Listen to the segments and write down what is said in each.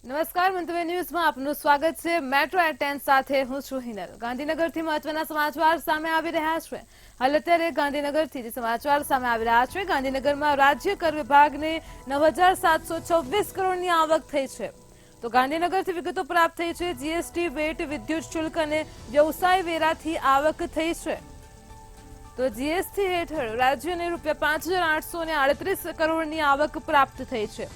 નમસ્કાર મંતવ્ય ન્યૂઝમાં આપનું સ્વાગત છે। મેટ્રો એટ 10 સાથે હું છું હિનલ। ગાંધીનગરથી મહત્વના સમાચાર સામે આવી રહ્યા છે। હાલ અત્યારે ગાંધીનગરથી જે સમાચાર સામે આવી રહ્યા છે, ગાંધીનગરમાં રાજ્ય કર વિભાગને 9,726 કરોડની આવક થઈ છે। તો ગાંધીનગરથી વિગતો પ્રાપ્ત થઈ છે। જીએસટી, વેટ, વિદ્યુત શુલ્ક અને વ્યવસાય વેરાથી આવક થઈ છે। તો જીએસટી હેઠળ રાજ્યને ₹5,838 કરોડની આવક પ્રાપ્ત થઈ છે।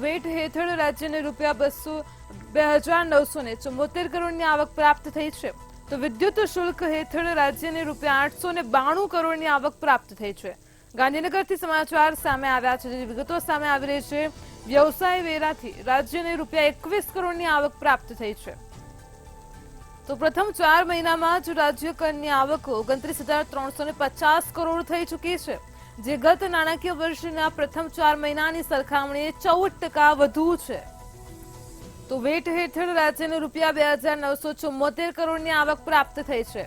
વેટ હેઠળ રાજ્યને ₹2,974 કરોડની આવક પ્રાપ્ત થઈ છે। તો વિદ્યુત શુલ્ક હેઠળ રાજ્યને ₹892 કરોડની આવક પ્રાપ્ત થઈ છે। ગાંધીનગરથી સમાચાર સામે આવ્યા છે, જે વિગતો સામે આવી રહી છે। વ્યવસાય વેરાથી રાજ્યને ₹21 કરોડની આવક પ્રાપ્ત થઈ છે। તો પ્રથમ 4 મહિનામાં જ રાજ્ય કરની આવક 29,350 કરોડ થઈ ચૂકી છે, જે ગત નાણાકીય વર્ષના પ્રથમ 4 મહિનાની સરખામણીએ 14% વધુ છે। તો વેટ હેઠળ રાજ્યને ₹2,974 કરોડની આવક પ્રાપ્ત થઈ છે।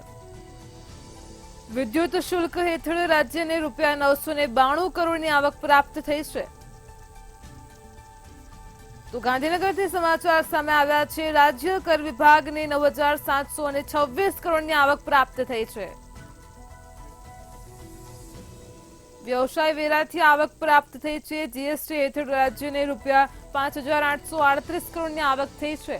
વિદ્યુત શુલ્ક હેઠળ રાજ્યને ₹992 કરોડની આવક પ્રાપ્ત થઈ છે। તો ગાંધીનગરથી સમાચાર સામે આવ્યા છે। રાજ્ય કર વિભાગને 9,726 કરોડની આવક પ્રાપ્ત થઈ છે। વ્યવસાય વેરાથી આવક પ્રાપ્ત થઈ છે। જીએસટી હેઠળ રાજ્યને ₹5,838 કરોડની આવક થઈ છે।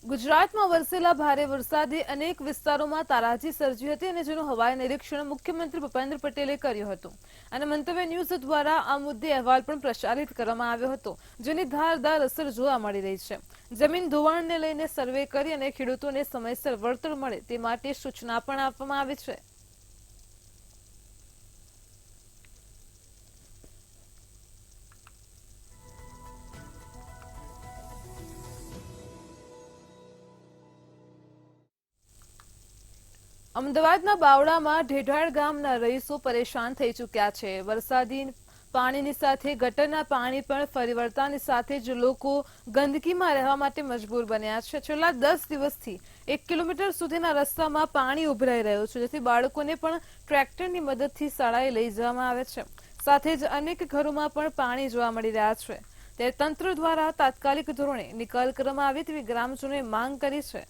ગુજરાતમાં વરસેલા ભારે વરસાદે અનેક વિસ્તારોમાં તારાજી સર્જી હતી, અને જેનું હવાઈ નિરીક્ષણ મુખ્યમંત્રી ભૂપેન્દ્ર પટેલે કર્યું હતું। અને મંતવ્ય ન્યૂઝ દ્વારા આ મુદ્દે અહેવાલ પણ પ્રસારિત કરવામાં આવ્યો હતો, જેની ધારદાર અસર જોવા મળી રહી છે। જમીન ધોવાણને લઈને સર્વે કરી અને ખેડૂતોને સમયસર વળતર મળે તે માટે સૂચના પણ આપવામાં આવી છે। અમદાવાદના બાવળામાં ઢેઢાળ ગામના રહીશો પરેશાન થઈ ચૂક્યા છે। વરસાદી પાણીની સાથે ગટરના પાણી પણ ફરી વળતાની સાથે જ લોકો ગંદકીમાં રહેવા માટે મજબૂર બન્યા છે। છેલ્લા 10 દિવસથી 1 કિલોમીટર સુધીના રસ્તામાં પાણી ઉભરાઈ રહ્યું છે, જેથી બાળકોને પણ ટ્રેક્ટરની મદદથી શાળાએ લઈ જવામાં આવે છે। સાથે જ અનેક ઘરોમાં પણ પાણી જોવા મળી રહ્યા છે। ત્યારે તંત્ર દ્વારા તાત્કાલિક ધોરણે નિકાલ કરવામાં આવે તેવી ગ્રામજનોએ માંગ કરી છે।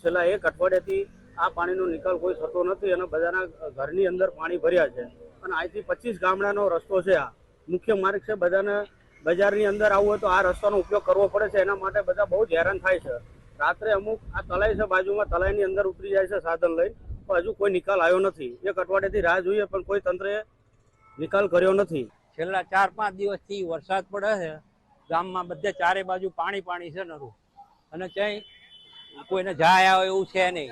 છેલ્લા 1 અઠવાડિયાથી આ પાણીનો નિકાલ કોઈ થતો નથી અને બધાના ઘરની અંદર પાણી ભર્યા છે અને આજથી 25 ગામડાનો રસ્તો છે। આ મુખ્ય માર્ગ છે। બધાને બજારની અંદર આવવું હોય તો આ રસ્તાનો ઉપયોગ કરવો પડે છે। એના માટે બધા બહુ જ હેરાન થાય છે। રાત્રે અમુક આ તલાઈ છે બાજુમાં, તલાઈની અંદર ઉતરી જાય છે સાધન લઈ, પણ હજુ કોઈ નિકાલ આવ્યો નથી। 1 અઠવાડિયાથી રાહ જોઈએ પણ કોઈ તંત્રએ નિકાલ કર્યો નથી। છેલ્લા 4-5 દિવસથી વરસાદ પડે છે। ગામમાં બધે ચારે બાજુ પાણી પાણી છે નરું, અને ક્યાંય કોઈને જાય આવે એવું છે નહીં।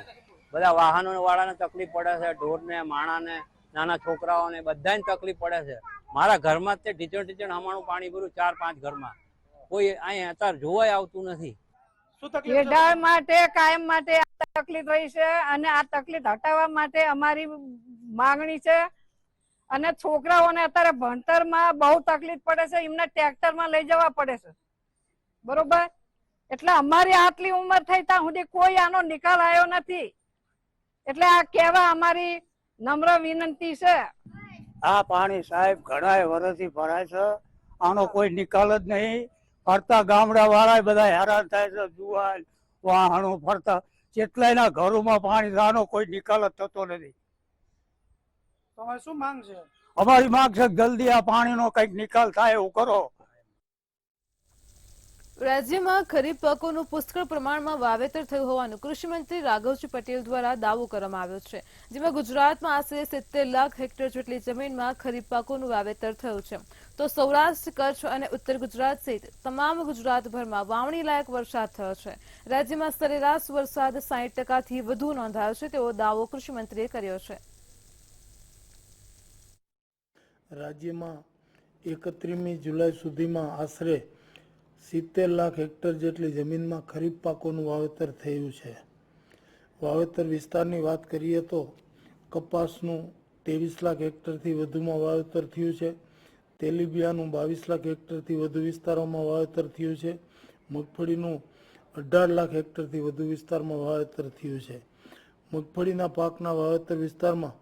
બધા વાહનો વાળાને તકલીફ પડે છે, ઢોરને, માણાને, નાના છોકરાઓને બધાને તકલીફ પડે છે। મારા ઘરમાં જ તે ઢીચણ હમાણું પાણી ભર્યું 4-5 ઘરમાં, કોઈ અહીંયા અત્યારે જોવાય આવતું નથી। ઢેઢાળ માટે કાયમ માટે આ તકલીફ રહી છે, અને આ તકલીફ હટાવવા માટે અમારી માંગણી છે। અને છોકરાઓને અત્યારે ભણતરમાં બહુ તકલીફ પડે છે, એમને ટ્રેક્ટરમાં લઈ જવા પડે છે, બરોબર? એટલે અમારી આટલી ઉંમર થઈ ત્યાં સુધી કોઈ આનો નિકાલ આવ્યો નથી। એટલે આ કહેવા અમારી નમ્ર વિનંતી છે। આ પાણી સાહેબ ઘણા વર્ષથી ભરાય છે, આનો કોઈ નિકાલ જ નહીં। ફરતા ગામડા વાળા બધા હેરાન થાય છે। જુવાન વાહનો ફરતા કેટલાયના ઘરોમાં પાણી છે, આનો કોઈ નિકાલ જ થતો નથી। તમારી શું માંગ છે? અમારી માંગ છે જલ્દી આ પાણીનો કંઈક નિકાલ થાય એવું કરો। રાજ્યમાં ખરીફ પાકોનું પુષ્કળ પ્રમાણમાં વાવેતર થયું હોવાનું કૃષિમંત્રી રાઘવજી પટેલ દ્વારા દાવો કરવામાં આવ્યો છે, જેમાં ગુજરાતમાં આશરે 70 લાખ હેક્ટર જેટલી જમીનમાં ખરીફ પાકોનું વાવેતર થયું છે। તો સૌરાષ્ટ્ર, કચ્છ અને ઉત્તર ગુજરાત સહિત તમામ ગુજરાતભરમાં વાવણી લાયક વરસાદ થયો છે। રાજ્યમાં સરેરાશ વરસાદ 60%થી વધુ નોંધાયો છે, તેવો દાવો કૃષિમંત્રીએ કર્યો છે। રાજ્યમાં 31મી જુલાઈ સુધીમાં આશરે 70 લાખ હેક્ટર જેટલી જમીનમાં ખરીફ પાકોનું વાવેતર થયું છે। વાવેતર વિસ્તારની વાત કરીએ તો કપાસનું 23 લાખ હેક્ટરથી વધુમાં વાવેતર થયું છે, તેલીબિયાનું 22 લાખ હેક્ટરથી વધુ વિસ્તારોમાં વાવેતર થયું છે. મગફળીનું 18 લાખ હેક્ટરથી વધુ વિસ્તારમાં વાવેતર થયું છે. મગફળીના પાકના વાવેતર વિસ્તારમાં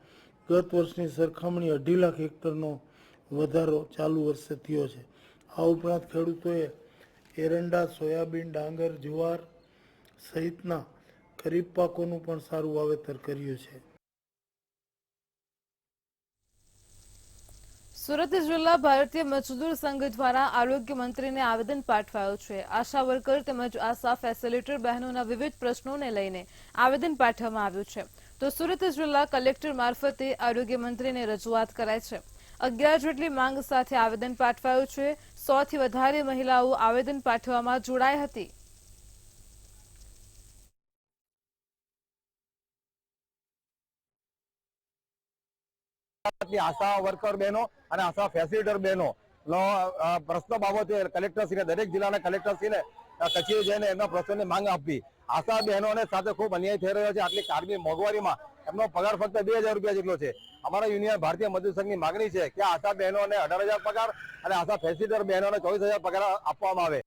ગત વર્ષની સરખામણી 2.5 લાખ હેક્ટરનો વધારો ચાલુ વર્ષે થયો છે. આ ઉપરાંત ખેડૂતોએ એરંડા, સોયાબીન, ડાંગર, જુવાર સહિતના ખરીફ પાકોનું પણ સારું વાવેતર કર્યું છે. સુરત જિલ્લા ભારતીય મજદૂર સંઘ દ્વારા આરોગ્ય મંત્રીને આવેદન પાઠવાયું છે. આશા વર્કર તેમજ આશા ફેસિલિટેટર બહેનોના વિવિધ પ્રશ્નોને લઈને આવેદન પાઠવવામાં આવ્યું છે. તો સુરત જિલ્લા કલેક્ટર મારફતે આરોગ્ય મંત્રીને રજૂઆત કરાઈ છે. 11 જેટલી માંગ સાથે આવેદન પાઠવાયું છે. 100 થી વધારે મહિલાઓ આવેદન પાઠવવામાં જોડાઈ હતી. આશા વર્કર બહેનો અને આશા ફેસિલિટેટર બહેનો પ્રશ્નો બાબતે કલેક્ટરશ્રીને, દરેક જિલ્લાના કલેક્ટરશ્રીને કચેરી જઈને એમના પ્રશ્નોની માંગ આપવી. આશા બહેનોને સાથે ખૂબ અન્યાય થઈ રહ્યો છે. આટલી કારની મોંઘવારીમાં એમનો પગાર ફક્ત 2,000 રૂપિયા જેટલો છે. અમારા યુનિયન ભારતીય મજદૂર સંઘની માંગણી છે કે આશા બહેનોને 18,000 પગાર અને આશા ફેસિલિટેટર બહેનોને 24,000 પગાર આપવામાં આવે.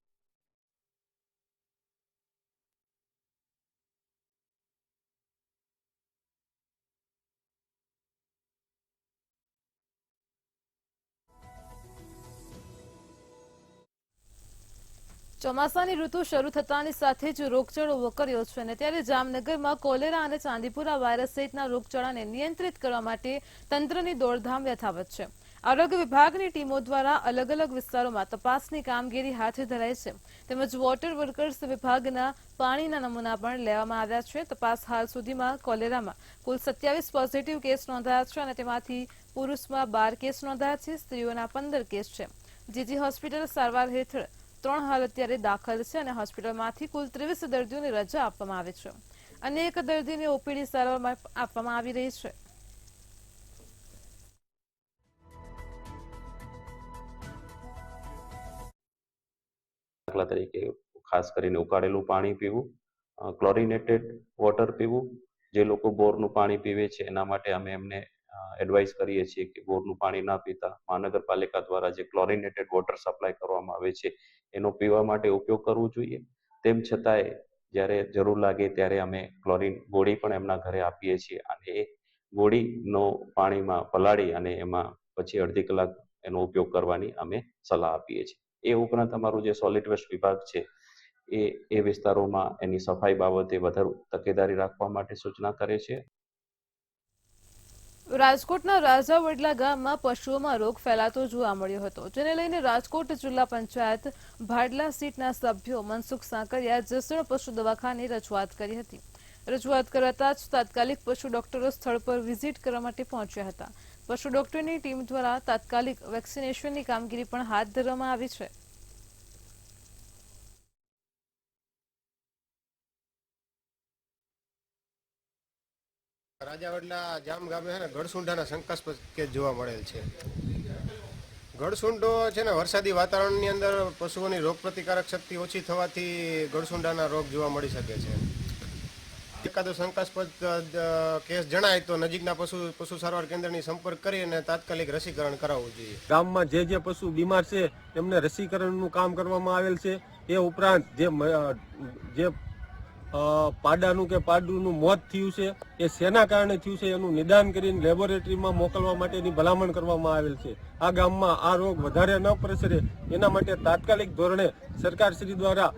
ચોમાસાની ઋતુ શરૂ થતાની સાથે જ રોગચાળો વકર્યો છે અને ત્યારે જામનગરમાં કોલેરા અને ચાંદીપુરા વાયરસ સહિતના રોગચાળાને નિયંત્રિત કરવા માટે તંત્રની દોડધામ યથાવત છે. આરોગ્ય વિભાગની ટીમો દ્વારા અલગ અલગ વિસ્તારોમાં તપાસની કામગીરી હાથ ધરાઈ છે. તેમજ વોટર વર્કર્સ વિભાગના પાણીના નમૂના પણ લેવામાં આવ્યા છે. તપાસ હાલ સુધીમાં કોલેરામાં કુલ 27 પોઝિટિવ કેસ નોંધાયા છે અને તેમાંથી પુરુષમાં 12 કેસ નોંધાયા છે. સ્ત્રીઓના 15 કેસ છે. જીજી હોસ્પિટલ સારવાર હેઠળ 3 હાલ અત્યારે દાખલ છે અને હોસ્પિટલમાંથી કુલ 23 દર્દીઓને રજા આપવામાં આવી છે. અને 1 દર્દીને ઓપીડી સારવાર આપવામાં આવી રહી છે. દાખલા તરીકે ખાસ કરીને ઉકાળેલું પાણી પીવું, ક્લોરિનેટેડ વોટર પીવું. જે લોકો બોરનું પાણી પીવે છે એના માટે અમે એમને એડવાઇસ કરીએ છીએ કે બોરનું પાણી ના પીતા મહાનગરપાલિકા દ્વારા જે ક્લોરિનેટેડ વોટર સપ્લાય કરવામાં આવે છે એનો પીવા માટે ઉપયોગ કરવો જોઈએ. તેમ છતાંય જ્યારે જરૂર લાગે ત્યારે અમે ક્લોરિન ગોળી પણ એમના ઘરે આપીએ છીએ અને એ ગોળીનો પાણીમાં પલાળી અને એમાં પછી અડધી કલાક એનો ઉપયોગ કરવાની અમે સલાહ આપીએ છીએ. એ ઉપરાંત અમારું જે સોલિડ વેસ્ટ વિભાગ છે એ વિસ્તારોમાં એની સફાઈ બાબતે વધારે તકેદારી રાખવા માટે સૂચના કરે છે. રાજકોટના રાજા વડલા ગામમાં પશુઓમાં રોગ ફેલાતો જોવા મળ્યો હતો, જેને લઈને રાજકોટ જિલ્લા પંચાયત ભાડલા સીટના સભ્યો મનસુખ સાંકરિયા જસણ પશુ દવાખાને રજૂઆત કરી હતી. રજૂઆત કરાતા જ તાત્કાલિક પશુ ડોક્ટરો સ્થળ પર વિઝિટ કરવા માટે પહોંચ્યા હતા. પશુ ડોક્ટરની ટીમ દ્વારા તાત્કાલિક વેક્સિનેશનની કામગીરી પણ હાથ ધરવામાં આવી છે. રાજાવડલા જામ ગામે છે ને ગળસુંડાના શંકાસ્પદ કેસ જોવા મળેલ છે. ગળસુંડો છે ને વરસાદી વાતાવરણની અંદર પશુઓની રોગપ્રતિકારક શક્તિ ઓછી થવાથી ગળસુંડાના રોગ જોવા મળી શકે છે. એકાદો શંકાસ્પદ કેસ જણાય તો નજીકના પશુ સારવાર કેન્દ્રની સંપર્ક કરી અને તાત્કાલિક રસીકરણ કરાવવું જોઈએ. ગામમાં જે પશુ બીમાર છે તેમને રસીકરણનું કામ કરવામાં આવેલ છે. એ ઉપરાંત જે પાડાનું કે પાડુનું મોત થયું છે એ શેના કારણે થયું છે એનું નિદાન કરીને લેબોરેટરીમાં મોકલવા માટેની ભલામણ કરવામાં આવેલ છે. આ ગામમાં આ રોગ વધારે ન પ્રસરે એના માટે તાત્કાલિક ધોરણે સરકારશ્રી દ્વારા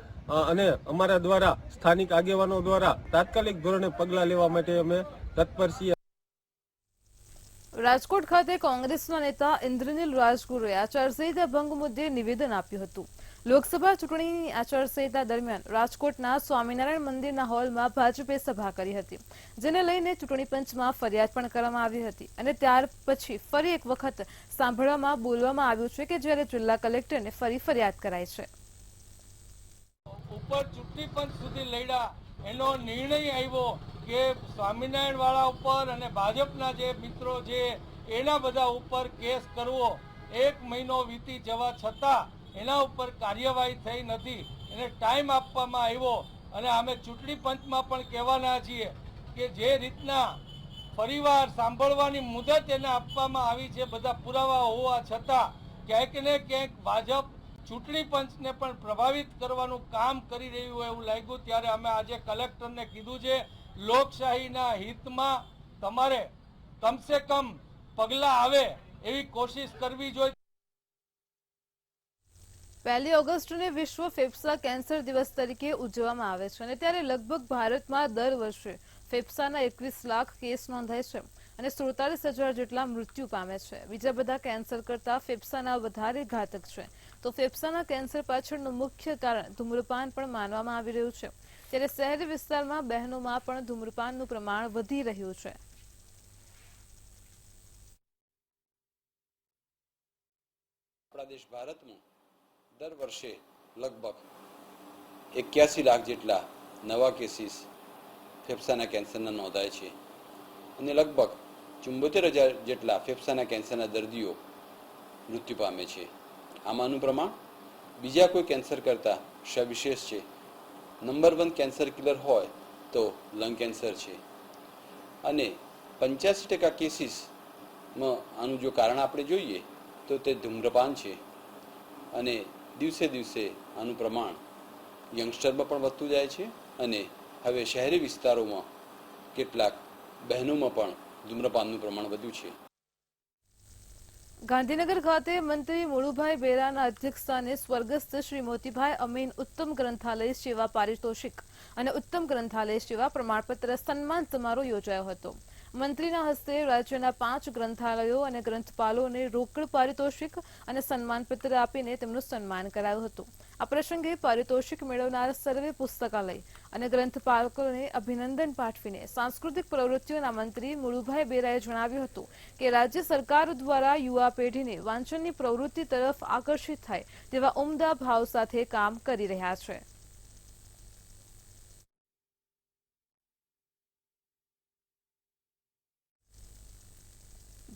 અને અમારા દ્વારા સ્થાનિક આગેવાનો દ્વારા તાત્કાલિક ધોરણે પગલાં લેવા માટે અમે તત્પર છીએ. રાજકોટ ખાતે કોંગ્રેસના નેતા ઇન્દ્રનીલ રાજગુરુએ આચારસંહિતા ભંગ મુદ્દે નિવેદન આપ્યું હતું. લોકસભા ચૂંટણીની આચારસંહિતા દરમિયાન રાજકોટના સ્વામિનારાયણ મંદિરના હોલમાં ભાજપે સભા કરી હતી, જેને લઈને ચૂંટણી પંચમાં ફરિયાદ પણ કરવામાં આવી હતી અને ત્યાર પછી ફરી એક વખત બોલવામાં આવ્યું છે કે જ્યારે જિલ્લા કલેક્ટરને ફરી ફરિયાદ કરાઈ છે. ઉપર ચૂંટણી પંચ સુધી લડ્યા એનો નિર્ણય આવ્યો કે સ્વામિનારાયણ વાળા ઉપર અને ભાજપના જે મિત્રો છે એના બધા ઉપર કેસ કરવો. 1 મહિનો વીતી જવા છતાં એના ઉપર કાર્યવાહી થઈ નથી. એને ટાઈમ આપવામાં આવ્યો અને અમે ચૂંટણી પંચમાં પણ કહેવાના છીએ કે જે રીતના ફરીવાર સાંભળવાની મુદત એને આપવામાં આવી છે બધા પુરાવા હોવા છતાં ક્યાંક ને ક્યાંક ભાજપ ચૂંટણી પંચને પણ પ્રભાવિત કરવાનું કામ કરી રહ્યું હોય એવું લાગ્યું, ત્યારે અમે આજે કલેક્ટરને કીધું છે લોકશાહીના હિતમાં તમારે કમસે કમ પગલાં આવે એવી કોશિશ કરવી જોઈએ. 1 ઓગસ્ટને વિશ્વ ફેફસા કેન્સર દિવસ તરીકે ઉજવવામાં આવે છે અને ત્યારે લગભગ ભારતમાં દર વર્ષે ફેફસાના 21 લાખ કેસ નોંધાય છે અને 47,000 જેટલા મૃત્યુ પામે છે. બીજા બધા કેન્સર કરતાં ફેફસાના વધારે ઘાતક છે. તો ફેફસાના કેન્સર પાછળનું મુખ્ય કારણ ધૂમ્રપાન પણ માનવામાં આવી રહ્યું છે. ત્યારે શહેરી વિસ્તારમાં બહેનોમાં પણ ધૂમ્રપાનનું પ્રમાણ વધી રહ્યું છે. આપણા દેશ ભારતમાં દર વર્ષે લગભગ 81 લાખ જેટલા નવા કેસીસ ફેફસાના કેન્સરના નોંધાય છે અને લગભગ 74,000 જેટલા ફેફસાના કેન્સરના દર્દીઓ મૃત્યુ પામે છે. આમાંનું પ્રમાણ બીજા કોઈ કેન્સર કરતાં સવિશેષ છે. નંબર 1 કેન્સર કિલર હોય તો લંગ કેન્સર છે અને 85% કેસીસમાં આનું જો કારણ આપણે જોઈએ તો તે ધૂમ્રપાન છે અને દિવસે દિવસે આનું પ્રમાણ યંગસ્ટરમાં પણ વધતું જાય છે અને હવે શહેરી વિસ્તારોમાં કેટલાક બહેનોમાં પણ ધૂમ્રપાનનું પ્રમાણ વધ્યું છે. ગાંધીનગર ખાતે મંત્રી મુળુભાઈ બેરાના અધ્યક્ષસ્થાને સ્વર્ગસ્થ શ્રી મોતીભાઈ અમીન ઉત્તમ ગ્રંથાલય સેવા પારિતોષિક અને ઉત્તમ ગ્રંથાલય સેવા પ્રમાણપત્ર સન્માન સમારોહ યોજાયો હતો. મંત્રીના હસ્તે રાજ્યના 5 ગ્રંથાલયો અને ગ્રંથપાલોને રોકડ પારિતોષિક અને સન્માનપત્ર આપીને તેમનું સન્માન કરાયું હતું. આ પ્રસંગે પારિતોષિક મેળવનાર સર્વે પુસ્તકાલય અને ગ્રંથપાલકોને અભિનંદન પાઠવીને સાંસ્કૃતિક પ્રવૃત્તિઓના મંત્રી મુળુભાઈ બેરાએ જણાવ્યું હતું કે રાજ્ય સરકાર દ્વારા યુવા પેઢીને વાંચનની પ્રવૃત્તિ તરફ આકર્ષિત થાય તેવા ઉમદા ભાવ સાથે કામ કરી રહ્યા છે.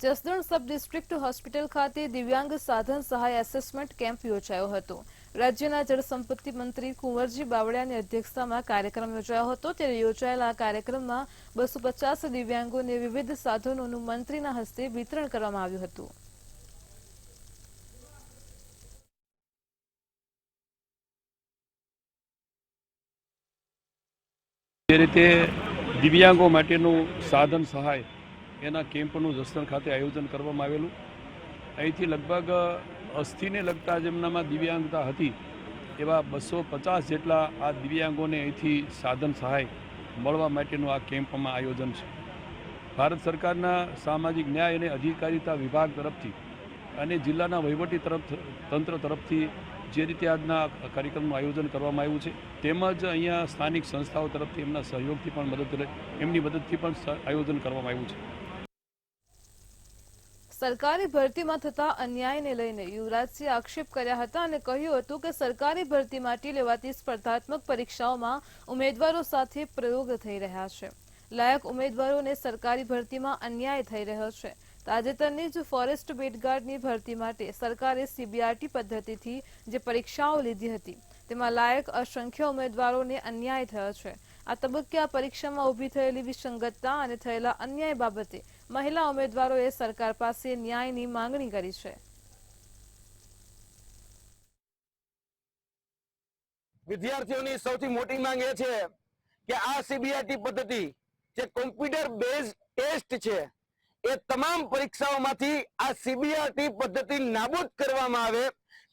જસદણ સબ ડિસ્ટ્રિક્ટ હોસ્પિટલ ખાતે દિવ્યાંગ સાધન સહાય એસેસમેન્ટ કેમ્પ યોજાયો હતો. રાજ્યના જળસંપત્તિ મંત્રી કુંવરજી બાવળિયાની અધ્યક્ષતામાં કાર્યક્રમ યોજાયો હતો. ત્યારે યોજાયેલા આ કાર્યક્રમમાં 250 દિવ્યાંગોને વિવિધ સાધનોનું મંત્રીના હસ્તે વિતરણ કરવામાં આવ્યું હતું. જે રીતે દિવ્યાંગો માટેનું સાધન સહાય એના કેમ્પનું જસદણ ખાતે આયોજન કરવામાં આવેલું. અહીંથી લગભગ 80ને લગતા જેમનામાં દિવ્યાંગતા હતી એવા 250 જેટલા આ દિવ્યાંગોને અહીંથી સાધન સહાય મળવા માટેનું આ કેમ્પમાં આયોજન છે. ભારત સરકારના સામાજિક ન્યાય અને અધિકારિતા વિભાગ તરફથી અને જિલ્લાના વહીવટી તંત્ર તરફથી જે રીતે આજના કાર્યક્રમનું આયોજન કરવામાં આવ્યું છે તેમજ અહીંયા સ્થાનિક સંસ્થાઓ તરફથી એમના સહયોગથી પણ એમની મદદથી પણ આયોજન કરવામાં આવ્યું છે. સરકારી ભરતીમાં થતા અન્યાયને લઈને યુવરાજસિંહે આક્ષેપ કર્યા હતા અને કહ્યું હતું કે સરકારી ભરતી માટે લેવાતી સ્પર્ધાત્મક પરીક્ષાઓમાં ઉમેદવારો સાથે પ્રયોગ થઈ રહ્યા છે. લાયક ઉમેદવારોને સરકારી ભરતીમાં અન્યાય થઈ રહ્યો છે. તાજેતરની જ ફોરેસ્ટ બેટગાર્ડની ભરતી માટે સરકારે સીબીઆરટી પદ્ધતિથી જે પરીક્ષાઓ લીધી હતી તેમાં લાયક અસંખ્ય ઉમેદવારોને અન્યાય થયો છે. આ તબક્કે આ પરીક્ષામાં ઊભી થયેલી વિસંગતતા અને થયેલા અન્યાય બાબતે મહિલા ઉમેદવારોએ સરકાર પાસે ન્યાયની માંગણી કરી છે. વિદ્યાર્થીઓની સૌથી મોટી માંગ એ છે કે આ સીબીઆરટી પદ્ધતિ જે કોમ્પ્યુટર બેઝ ટેસ્ટ છે એ તમામ પરીક્ષાઓમાંથી આ સીબીઆરટી પદ્ધતિ નાબૂદ કરવામાં આવે.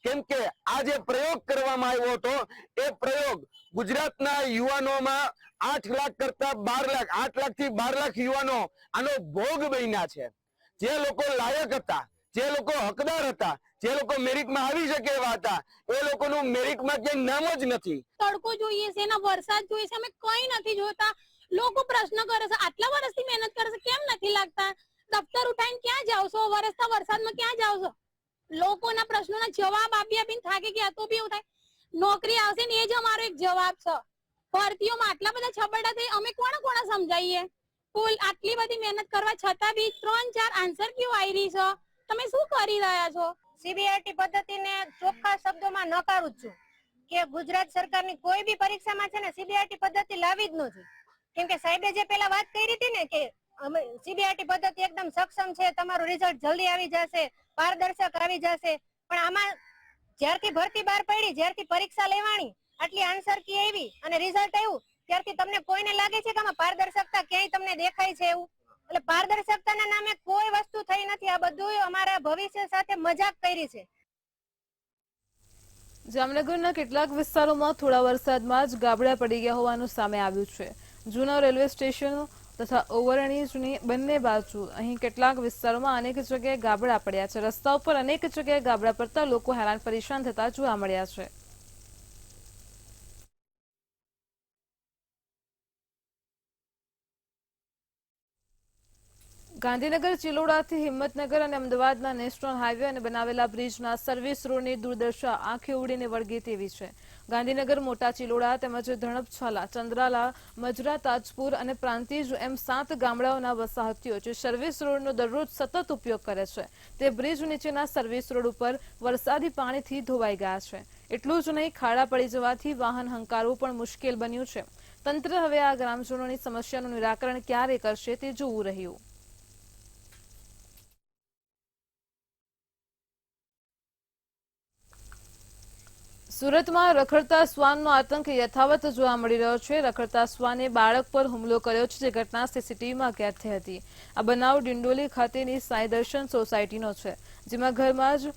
કેમ કે આ જે પ્રયોગ કરવામાં આવ્યો હતો એ પ્રયોગ ગુજરાતના યુવાનોમાં 8 લાખ કરતા 12 લાખ 8 લાખથી 12 લાખ યુવાનો આનો ભોગ બન્યા છે. જે લોકો લાયક હતા, જે લોકો હકદાર હતા, જે લોકો મેરિટમાં આવી શકે એવા હતા એ લોકોનું મેરિટમાં ક્યાંય નામ જ નથી. તડકો જોઈએ છે ને વરસાદ જોઈએ છે, અમે કઈ નથી જોતા. લોકો પ્રશ્ન કરે છે આટલા વર્ષથી મહેનત કરે છે કેમ નથી લાગતા? દફતર ઉઠાઈને ક્યાં જાવ છો? વરસતા વરસાદમાં ક્યાં જાવ છો? લોકોના પ્રશ્નોના જવાબ આપીને થાકી ગયા તો બી એવું થાય નોકરી આવશે ને એ જ અમારો એક જવાબ છે. ભરતીઓમાં આટલા બધા છબરડા થઈ અમે કોને સમજાવીએ? કુલ આટલી બધી મહેનત કરવા છતાં બી 3-4 આન્સર ક્યુ આવી રહી છે? તમે શું કરી રહ્યા છો? સીબીઆરટી પદ્ધતિને ચોખ્ખા શબ્દોમાં નકારું છું કે ગુજરાત સરકારની કોઈ બી પરીક્ષામાં છે ને સીબીઆરટી પદ્ધતિ લાવી જ નથી. કેમ કે સાહેબે જે પેલા વાત કરી હતી ને કે સીબીઆરટી પદ્ધતિ એકદમ સક્ષમ છે, તમારું રિઝલ્ટ જલ્દી આવી જશે, પારદર્શક આવી જશે, પણ આમાં જ્યારથી ભરતી બહાર પડી, જ્યારથી પરીક્ષા લેવાની, આટલી આન્સર કી આવી અને રિઝલ્ટ આવ્યું, ત્યારથી તમને કોઈને લાગે છે કે આમાં પારદર્શકતા ક્યાંય તમને દેખાય છે એવું? એટલે પારદર્શકતાના નામે કોઈ વસ્તુ થઈ નથી. આ બધું અમારા ભવિષ્ય સાથે મજાક કરી છે. જામનગરના કેટલાક વિસ્તારોમાં થોડા વરસાદમાં જ ગાબડા પડી ગયા હોવાનું સામે આવ્યું છે. જૂના રેલવે સ્ટેશન તથા ઓવરબ્રિજની બંને બાજુ અહીં કેટલાક વિસ્તારોમાં અનેક જગ્યાએ ગાબડા પડ્યા છે. રસ્તા ઉપર અનેક જગ્યાએ ગાબડા પડતા લોકો હેરાન પરેશાન થતા જોવા મળ્યા છે. ગાંધીનગર ચિલોડાથી હિંમતનગર અને અમદાવાદના નેશનલ હાઈવે અને બનાવેલા બ્રિજના સર્વિસ રોડની દુર્દશા આંખે ઉડીને વળગે તેવી છે. ગાંધીનગર મોટા ચિલોડા તેમજ ધણપછાલા, ચંદ્રાલા, મજરા, તાજપુર અને પ્રાંતિજ એમ 7 ગામડાઓના વસાહતીઓ જે સર્વિસ રોડનો દરરોજ સતત ઉપયોગ કરે છે તે બ્રિજ નીચેના સર્વિસ રોડ ઉપર વરસાદી પાણીથી ધોવાઈ ગયા છે. એટલું જ નહીં, ખાડા પડી જવાથી વાહન હંકારવું પણ મુશ્કેલ બન્યું છે. તંત્ર હવે આ ગ્રામજનોની સમસ્યાનું નિરાકરણ ક્યારે કરશે તે જોવું રહ્યું. સુરતમાં રખડતા શ્વાનનો આતંક યથાવત જોવા મળી રહ્યો છે. રખડતા શ્વાને બાળક પર હુમલો કર્યો છે, જે ઘટના સીસીટીવીમાં કેદ થઈ હતી. આ બનાવ ડિંડોલી ખાતેની સાંઈ દર્શન સોસાયટીનો છે, જેમાં ઘરમાં જ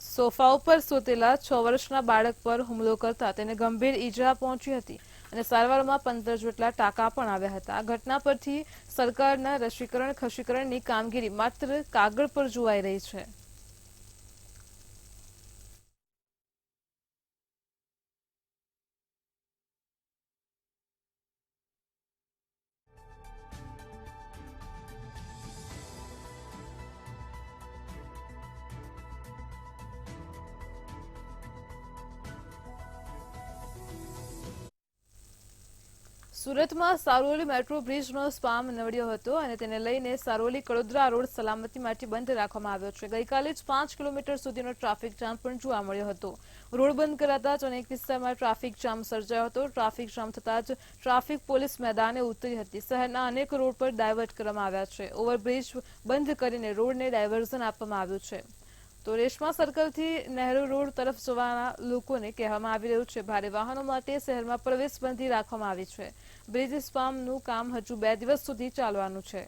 સોફા ઉપર સૂતેલા 6 વર્ષના બાળક પર હુમલો કરતા તેને ગંભીર ઈજા પહોંચી હતી અને સારવારમાં 15 જેટલા ટાંકા પણ આવ્યા હતા. આ ઘટના પરથી સરકારના રસીકરણ ખસીકરણની કામગીરી માત્ર કાગળ પર જોવાઈ રહી છે. સુરતમાં સારોલી મેટ્રો બ્રિજનો સ્પામ નડ્યો હતો અને તેને લઈને સારોલી કડોદરા રોડ સલામતી માટે બંધ રાખવામાં આવ્યો છે. ગઈકાલે જ 5 કિલોમીટર સુધીનો ટ્રાફિક જામ પણ જોવા મળ્યો હતો. રોડ બંધ કરાતા જ અનેક વિસ્તારમાં ટ્રાફિક જામ સર્જાયો હતો. ટ્રાફિક જામ થતાં જ ટ્રાફિક પોલીસ મેદાને ઉતરી હતી. શહેરના અનેક રોડ પર ડાયવર્ટ કરવામાં આવ્યા છે. ઓવરબ્રિજ બંધ કરીને રોડને ડાયવર્ઝન આપવામાં આવ્યું છે. તો રેશમા સર્કલથી નહેરુ રોડ તરફ જવાના લોકોને કહેવામાં આવી રહ્યું છે ભારે વાહનો માટે શહેરમાં પ્રવેશબંધી રાખવામાં આવી છે. બ્રિજ સ્પામનું કામ હજુ 2 દિવસ સુધી ચાલવાનું છે.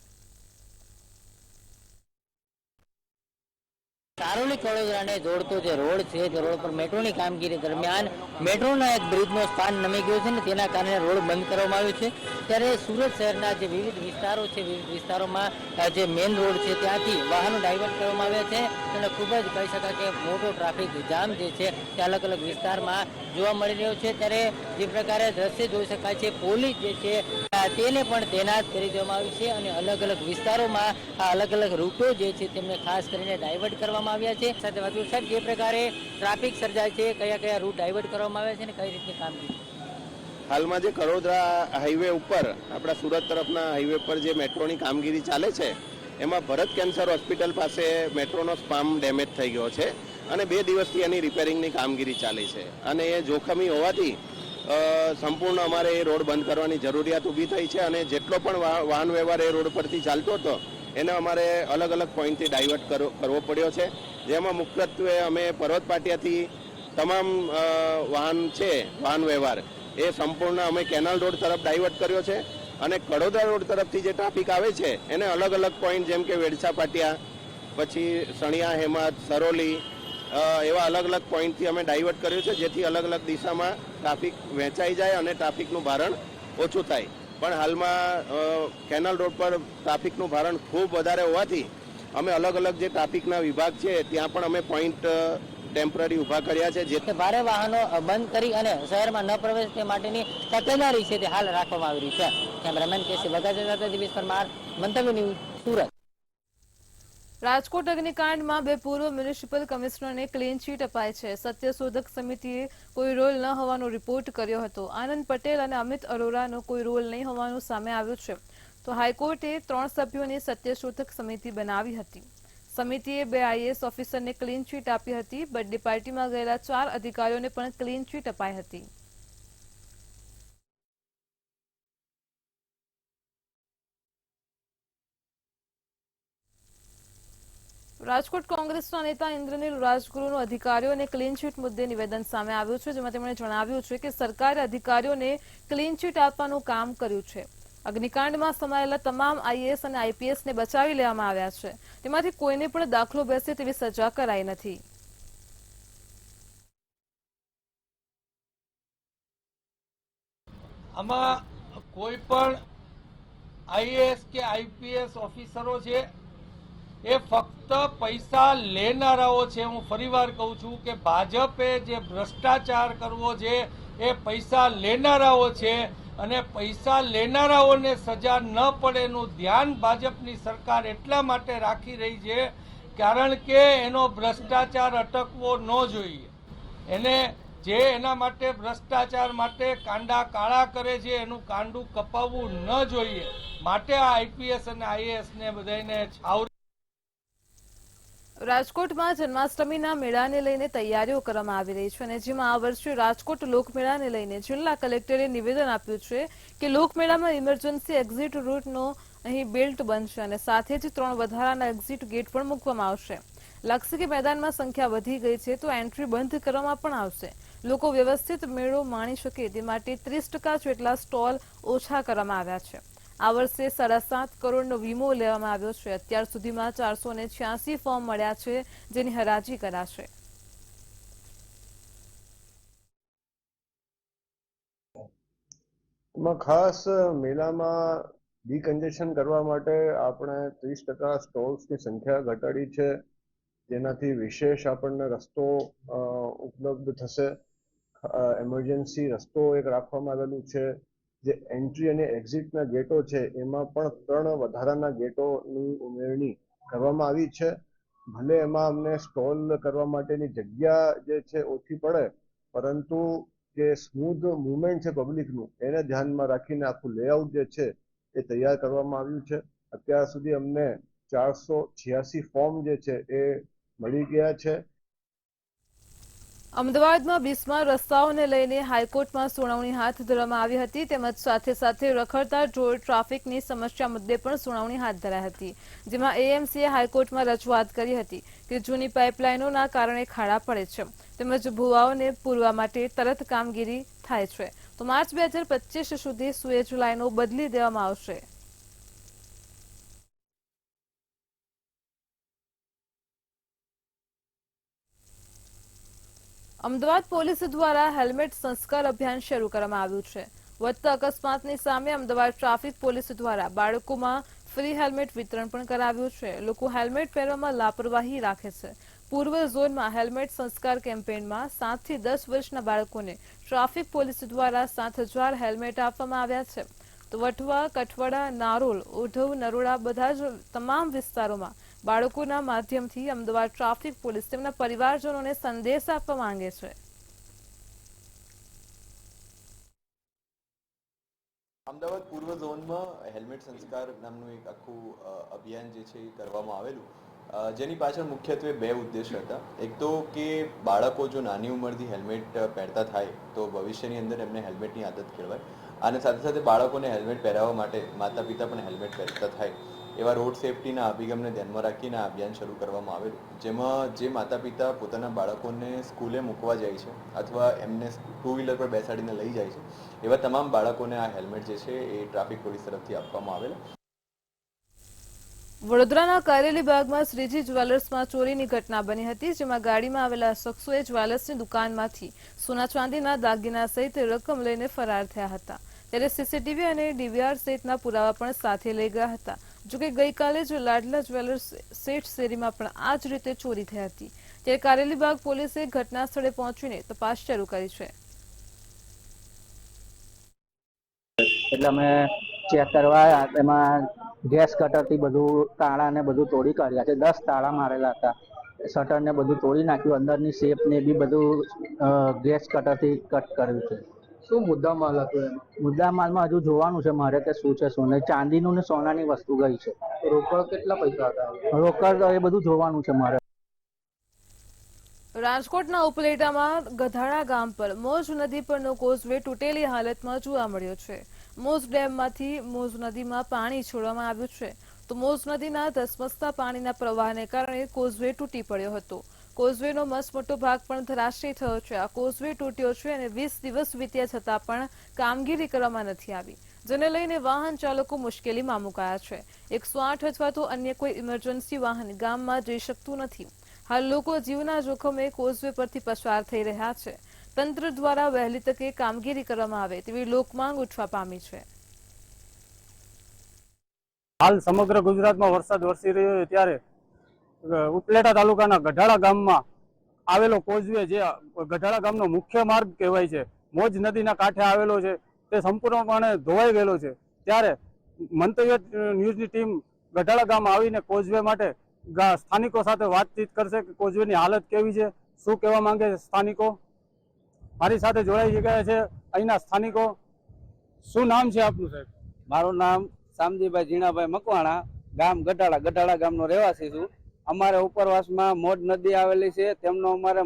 સારોલી કડોદરાને જોડતો જે રોડ છે તે રોડ પર મેટ્રોની કામગીરી દરમિયાન મેટ્રોના એક બ્રિજનો સ્પાન નમી ગયો છે ને તેના કારણે રોડ બંધ કરવામાં આવ્યો છે. ત્યારે સુરત શહેરના જે વિવિધ વિસ્તારો છે, વિવિધ વિસ્તારોમાં જે મેઇન રોડ છે ત્યાંથી વાહનો ડાયવર્ટ કરવામાં આવ્યા છે અને ખૂબ જ કહી શકાય કે મોટો ટ્રાફિક જામ જે છે તે અલગ અલગ વિસ્તારમાં જોવા મળી રહ્યો છે. ત્યારે જે પ્રકારે દ્રશ્ય જોઈ શકાય છે, પોલીસ જે છે તેને પણ તૈનાત કરી દેવામાં આવી છે અને અલગ અલગ વિસ્તારોમાં અલગ અલગ રૂટો જે છે તેમને ખાસ કરીને ડાયવર્ટ કરવામાં આવ્યા છે. સાથે વધુ સાહેબ, જે પ્રકારે ટ્રાફિક સર્જાય છે, કયા કયા રૂટ ડાયવર્ટ કરવામાં આવ્યા છે અને કઈ રીતની કામગીરી? હાલમાં જે કડોદરા હાઈવે ઉપર આપણા સુરત તરફના હાઈવે પર જે મેટ્રોની કામગીરી ચાલે છે એમાં ભરત કેન્સર હોસ્પિટલ પાસે મેટ્રોનો સ્પામ ડેમેજ થઈ ગયો છે અને 2 દિવસથી એની રિપેરિંગની કામગીરી ચાલી છે અને એ જોખમી હોવાથી સંપૂર્ણ અમારે એ રોડ બંધ કરવાની જરૂરિયાત ઊભી થઈ છે અને જેટલો પણ વાહન વ્યવહાર એ રોડ પરથી ચાલતો હતો એને અમારે અલગ અલગ પોઈન્ટથી ડાયવર્ટ કરવો પડ્યો છે. જેમાં મુખ્યત્વે અમે પર્વત પાટિયાથી તમામ વાહન વ્યવહાર એ સંપૂર્ણ અમે કેનાલ રોડ તરફ ડાયવર્ટ કર્યો છે અને કડોદરા રોડ તરફથી જે ટ્રાફિક આવે છે એને અલગ અલગ પોઈન્ટ જેમ કે વેડસા પાટિયા, પછી સણિયા, હેમત, સરોલી એવા અલગ અલગ પોઈન્ટથી અમે ડાયવર્ટ કર્યું છે, જેથી અલગ અલગ દિશામાં ટ્રાફિક વહેંચાઈ જાય અને ટ્રાફિકનું ભારણ ઓછું થાય. પણ હાલમાં કેનાલ રોડ પર ટ્રાફિકનું ભારણ ખૂબ વધારે હોવાથી અમે અલગ અલગ જે ટ્રાફિકના વિભાગ છે ત્યાં પણ અમે પોઈન્ટ ટેમ્પરરી ઊભા કર્યા છે, જે ભારે વાહનો બંધ કરી અને શહેરમાં ન પ્રવેશ તે માટેની તકેદારી છે તે હાલ રાખવામાં આવી રહી છે. કેમેરામેન કેસી વગાસી સાથે દિવેશ પરમાર, મંતવ્ય ન્યૂઝ, સુરત. રાજકોટ અગ્નિકાંડમાં 2 પૂર્વ મ્યુનિસિપલ કમિશનરને ક્લીન ચીટ અપાઈ છે. સત્યશોધક સમિતિએ કોઈ રોલ ન હોવાનો રિપોર્ટ કર્યો હતો. આનંદ પટેલ અને અમિત અરોરાનો કોઈ રોલ નહીં હોવાનું સામે આવ્યું છે. તો હાઈકોર્ટે 3 સભ્યોની સત્યશોધક સમિતિ બનાવી હતી. સમિતિએ 2 આઈએએસ ઓફિસરને ક્લીન ચીટ આપી હતી. બર્થડે પાર્ટીમાં ગયેલા 4 અધિકારીઓને પણ ક્લીન ચીટ અપાઈ હતી. રાજકોટ કોંગ્રેસના નેતા ઇન્દ્રનીલ રાજગુરુનું અધિકારીઓને ક્લીન ચીટ મુદ્દે નિવેદન સામે આવ્યું છે, જેમાં તેમણે જણાવ્યું છે કે સરકારે અધિકારીઓને ક્લીન ચીટ આપવાનું કામ કર્યું છે. અગ્નિકાંડમાં સમાયેલા તમામ આઈએએસ અને આઈપીએસને બચાવી લેવામાં આવ્યા છે. તેમાંથી કોઈને પણ દાખલો બેસે તેવી સજા કરાઈ નથી. આમાં કોઈ પણ આઈએએસ કે આઈપીએસ ઓફિસરો છે એ ફક્ત પૈસા લેનારાઓ છે. હું ફરીવાર કહું છું કે ભાજપે જે ભ્રષ્ટાચાર કરવો છે એ પૈસા લેનારાઓ છે, અને પૈસા લેનારાઓને સજા ન પડે એનું ધ્યાન ભાજપની સરકાર એટલા માટે રાખી રહી છે કારણ કે એનો ભ્રષ્ટાચાર અટકવો ન જોઈએ. એને જે એના માટે ભ્રષ્ટાચાર માટે કાંડા કાળા કરે છે એનું કાંડું કપાવવું ન જોઈએ. માટે આ આઈપીએસ અને આઈએએસ ને બધાને છાવરી. રાજકોટમાં જન્માષ્ટમીના મેળાને લઈને તૈયારીઓ કરવામાં આવી રહી છે, અને જેમાં આ વર્ષે રાજકોટ લોકમેળાને લઈને જિલ્લા કલેક્ટરે નિવેદન આપ્યું છે કે લોકમેળામાં ઇમરજન્સી એક્ઝિટ રૂટનો અહીં બેલ્ટ બનશે અને સાથે જ 3 વધારાના એક્ઝિટ ગેટ પણ મૂકવામાં આવશે. લાગશે કે મેદાનમાં સંખ્યા વધી ગઈ છે તો એન્ટ્રી બંધ કરવામાં પણ આવશે. લોકો વ્યવસ્થિત મેળો માણી શકે તે માટે 30% જેટલા સ્ટોલ ઓછા કરવામાં આવ્યા છે. આ વર્ષે 7.5 કરોડનો વીમો લેવામાં આવ્યો છે. અત્યાર સુધીમાં 486 ફોર્મ મળ્યા છે, જેની હરાજી કરાશે. ખાસ મેળામાં ડીકન્જેશન કરવા માટે આપણે 30% સ્ટોલ્સની સંખ્યા ઘટાડી છે, જેનાથી વિશેષ આપણને રસ્તો ઉપલબ્ધ થશે. એમરજન્સી રસ્તો એક રાખવામાં આવેલું છે. જે એન્ટ્રી અને એક્ઝિટના ગેટો છે એમાં પણ 3 વધારાના ગેટોની ઉમેરણી કરવામાં આવી છે. ભલે એમાં અમને સ્ટોલ કરવા માટેની જગ્યા જે છે ઓછી પડે, પરંતુ જે સ્મૂધ મુવમેન્ટ છે પબ્લિકનું એને ધ્યાનમાં રાખીને આખું લેઆઉટ જે છે એ તૈયાર કરવામાં આવ્યું છે. અત્યાર સુધી અમને 486 ફોર્મ જે છે એ મળી ગયા છે. અમદાવાદમાં બિસ્માર રસ્તાઓને લઈને હાઈકોર્ટમાં સુનાવણી હાથ ધરવામાં આવી હતી, તેમજ સાથે સાથે રખડતા ઢોર ટ્રાફિકની સમસ્યા મુદ્દે પણ સુનાવણી હાથ ધરાઈ હતી, જેમાં એએમસીએ હાઈકોર્ટમાં રજૂઆત કરી હતી કે જૂની પાઇપલાઇનોના કારણે ખાડા પડે છે, તેમજ ભૂવાઓને પૂરવા માટે તરત કામગીરી થાય છે તો માર્ચ 2025 સુધી સુએજ લાઇનો બદલી દેવામાં આવશે. અમદાવાદ પોલીસ દ્વારા હેલ્મેટ સંસ્કાર અભિયાન શરૂ કરવામાં આવ્યું છે. વધતા અકસ્માતની સામે અમદાવાદ ટ્રાફિક પોલીસ દ્વારા બાળકોમાં ફ્રી હેલ્મેટ વિતરણ પણ કરાવ્યું છે. લોકો હેલ્મેટ પહેરવામાં લાપરવાહી રાખે છે. પૂર્વ ઝોનમાં હેલ્મેટ સંસ્કાર કેમ્પેઇનમાં 7 થી 10 વર્ષના બાળકોને ટ્રાફિક પોલીસ દ્વારા 7000 હેલ્મેટ આપવામાં આવ્યા છે. તો વટવા, કઠવાડા, નારોલ, ઓઢવ, નરોડા બધા જ તમામ વિસ્તારોમાં બાળકોના માધ્યમથી અમદાવાદ ટ્રાફિક પોલીસ તેમના પરિવારજનોને સંદેશ આપવા માંગે છે. અમદાવાદ પૂર્વ ઝોનમાં હેલ્મેટ સંસ્કાર નામનું એક આખું અભિયાન જે છે એ કરવામાં આવેલું, જેની પાછળ મુખ્યત્વે 2 ઉદ્દેશ હતા. એક તો કે બાળકો જો નાની ઉંમરથી હેલ્મેટ પહેરતા થાય તો ભવિષ્યની અંદર એમને હેલ્મેટની આદત કેળવાય, અને સાથે સાથે બાળકોને હેલ્મેટ પહેરાવવા માટે માતા પિતા પણ હેલ્મેટ પહેરતા થાય એવા રોડ સેફટીના અભિગમને ધ્યાનમાં રાખીને આ અભિયાન શરૂ કરવામાં આવેલું, જેમાં જે માતા પિતા પોતાના બાળકોને સ્કૂલે મૂકવા જાય છે અથવા એમને 2 વ્હીલર પર બેસાડીને લઈ જાય છે એવા તમામ બાળકોને આ હેલ્મેટ જે છે એ ટ્રાફિક પોલીસ તરફથી આપવામાં આવેલા. વડોદરાના કારેલી બાગમાં શ્રીજી જ્વેલર્સમાં ચોરીની ઘટના બની હતી, જેમાં ગાડીમાં આવેલા શખ્સોએ જ્વેલર્સની દુકાનમાંથી સોના ચાંદીના દાગીના સહિત રકમ લઈને ફરાર થયા હતા. ત્યારે સીસીટીવી અને ડીવીઆર સહિતના પુરાવા પણ સાથે લઈ ગયા હતા. જોકે ગઈકાલે જ લાડલા જ્વેલર્સ શેઠ શેરીમાં પણ આ જ રીતે ચોરી થઈ હતી. ત્યારે કારેલીબાગ પોલીસે ઘટના સ્થળે પહોંચીને તપાસ શરૂ કરી છે. એટલે અમે ચેક કરવા એમાં ગેસ કટરથી બધું તાળા ને બધું તોડી કાઢ્યા છે. 10 તાળા મારેલા હતા. શટર ને બધું તોડી નાખ્યું, અંદરની શેપ ને બી બધું ગેસ કટરથી કટ કર્યું છે. શું મુદ્દા માલ હતો એમાં? મુદ્દા માલમાં હજુ જોવાનું છે મારે કે શું છે શું નહીં. ચાંદીનું ને સોનાની વસ્તુ ગઈ છે. રોકડ કેટલા પૈસા હતા? રોકડ એ બધું જોવાનું છે મારે. રાજકોટના ઉપલેટામાં ગધાડા ગામ પર મોજ નદી પરનો કોઝવે તૂટેલી હાલતમાં જોવા મળ્યો છે. મોજ ડેમમાંથી મોજ નદીમાં પાણી છોડવામાં આવ્યું છે. તો મોજ નદીના ધસમસતા પાણીના પ્રવાહને કારણે કોઝવે તૂટી પડ્યો હતો. કોઝવેનો મસમોટો ભાગ પણ ધરાશયી થયો છે. આ કોઝવે તૂટ્યો છે અને 20 દિવસ વીત્યા છતાં પણ કામગીરી કરવામાં નથી આવી, જેને લઈને વાહન ચાલકો મુશ્કેલીમાં મુકાયા છે. 108 અથવા તો અન્ય કોઈ ઇમરજન્સી વાહન ગામમાં જઈ શકતું નથી. હાલ લોકો જીવના જોખમે કોઝવે પરથી પસાર થઈ રહ્યા છે. તંત્ર દ્વારા વહેલી તકે કામગીરી કરવામાં આવે તેવી લોકમાંગ ઉઠવા પામી છે. હાલ સમગ્ર ગુજરાતમાં વરસાદ વરસી રહ્યો છે ત્યારે ઉપલેટા તાલુકાના ગઢાળા ગામમાં આવેલો કોઝવે, જે ગઢાળા ગામનો મુખ્ય માર્ગ કહેવાય છે, મોજ નદીના કાંઠે આવેલો છે, તે સંપૂર્ણપણે ધોવાઈ ગયેલો છે. ત્યારે મંતવ્ય ન્યૂઝની ટીમ ગઢાળા ગામ આવીને કોઝવે માટે સ્થાનિકો સાથે વાતચીત કરશે કે કોઝવેની હાલત કેવી છે, શું કહેવા માંગે છે સ્થાનિકો. મારી સાથે જોડાઈ ગયા છે અહીંના સ્થાનિકો. શું નામ છે આપનું સાહેબ? મારું નામ શામજીભાઈ ઝીણાભાઈ મકવાણા, ગામ ગઢાળા, ગઢાળા ગામનો રહેવાસી છું. અમારે ઉપરવાસમાં મોજ નદી આવેલી છે, તેમનો અમારે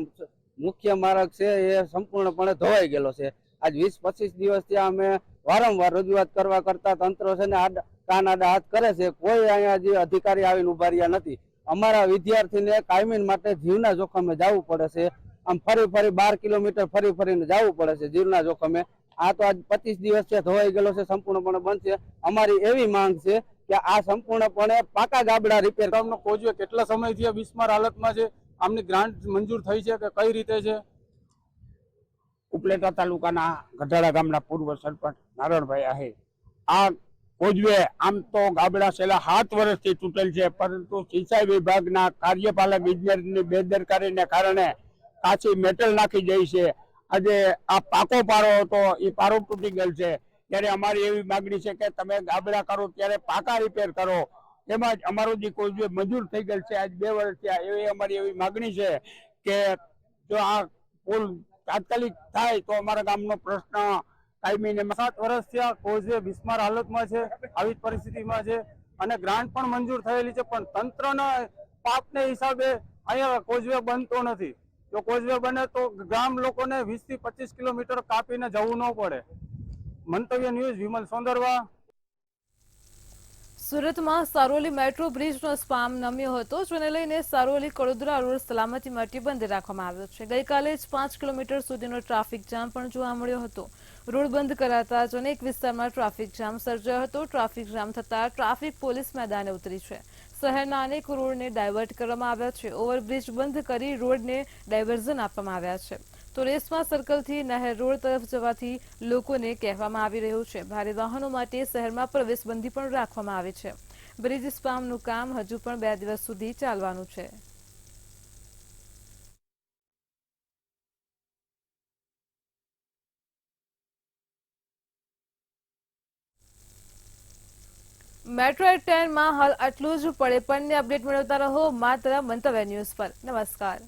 મુખ્ય માર્ગ છે એ સંપૂર્ણપણે ધોવાઈ ગયેલો છે. આજ 20-25 દિવસ ત્યાં અમે વારંવાર રજૂઆત કરવા કરતા તંત્ર છે ને કાન આડા હાથ કરે છે. કોઈ અહીંયા જે અધિકારી આવીને ઉભા રહ્યા નથી. અમારા વિદ્યાર્થીને કાયમી માટે જીવના જોખમે જવું પડે છે. આમ ફરી 12 કિલોમીટર ફરીને જવું પડે છે જીવના જોખમે. આ તો આજ 25 દિવસ છે ધોવાઈ ગયેલો છે, સંપૂર્ણપણે બંધ છે. અમારી એવી માંગ છે કે આ સંપૂર્ણપણે પાકા ગાબડા રિપેર. ગામનો કોઝવે કેટલા સમયથી બિસ્માર હાલતમાં છે? આમની ગ્રાન્ટ મંજૂર થઈ છે કે કઈ રીતે છે? ઉપલેટા તાલુકાના ગઢાળા ગામના પૂર્વ સરપંચ નારણભાઈ આહિર. આ કોઝવે આમ તો ગાબડા છેલ્લા 7 વર્ષથી તૂટેલ છે, પરંતુ સિંચાઈ વિભાગના કાર્યપાલક ઇજનેરની બેદરકારીને કારણે કાચી મેટલ નાખી જાય છે. આજે આ પાકો પારો હતો એ પારો તૂટી ગયેલ છે. ત્યારે અમારી એવી માગણી છે કે તમે ગાબડા કરો ત્યારે પાકા રિપેર કરો. એમાં જ અમારો જે કોઝવે મંજૂર થઈ ગયેલ છે આજ 2 વર્ષ થયા, એવી અમારી એવી માગણી છે કે જો આ પુલ તાત્કાલિક થાય તો અમારા ગામનો પ્રશ્ન કાયમીને. 7 વર્ષ થયા કોઝવે બિસ્માર હાલતમાં છે, આવી પરિસ્થિતિમાં છે અને ગ્રાન્ટ પણ મંજૂર થયેલી છે, પણ તંત્રના પાપને હિસાબે અહીંયા કોઝવે બનતો નથી. જો કોઝવે બને તો ગામ લોકોને 20 થી 25 કિલોમીટર કાપીને જવું ન પડે. મંતવ્ય ન્યૂઝ, વિમલ સોંદરવા. સુરતમાં સારોલી મેટ્રો બ્રિજનો સ્પામ નમ્યો હતો, જેને લઈને સારોલી કડોદરા રોડ સલામતી માટે બંધ રાખવામાં આવ્યો છે. ગઈકાલે જ 5 કિલોમીટર સુધીનો ટ્રાફિક જામ પણ જોવા મળ્યો હતો. રોડ બંધ કરાતા જ અનેક વિસ્તારમાં ટ્રાફિક જામ સર્જાયો હતો. ટ્રાફિક જામ થતા ટ્રાફિક પોલીસ મેદાને ઉતરી છે. શહેરના અનેક રોડને ડાયવર્ટ કરવામાં આવ્યા છે. ઓવરબ્રિજ બંધ કરી રોડને ડાયવર્ઝન આપવામાં આવ્યા છે. તો રેસમા સર્કલથી નહેર રોડ તરફ જવાથી લોકોને કહેવામાં આવી રહ્યું છે. ભારે વાહનો માટે શહેરમાં પ્રવેશબંધી પણ રાખવામાં આવી છે. બ્રિજ સ્પામનું કામ હજુ પણ 2 દિવસ સુધી ચાલવાનું છે. મેટ્રો 10 માં હાલ આટલું જ. પડે પણને અપડેટ મેળવતા રહો માત્ર મંતવ્ય ન્યૂઝ પર. નમસ્કાર.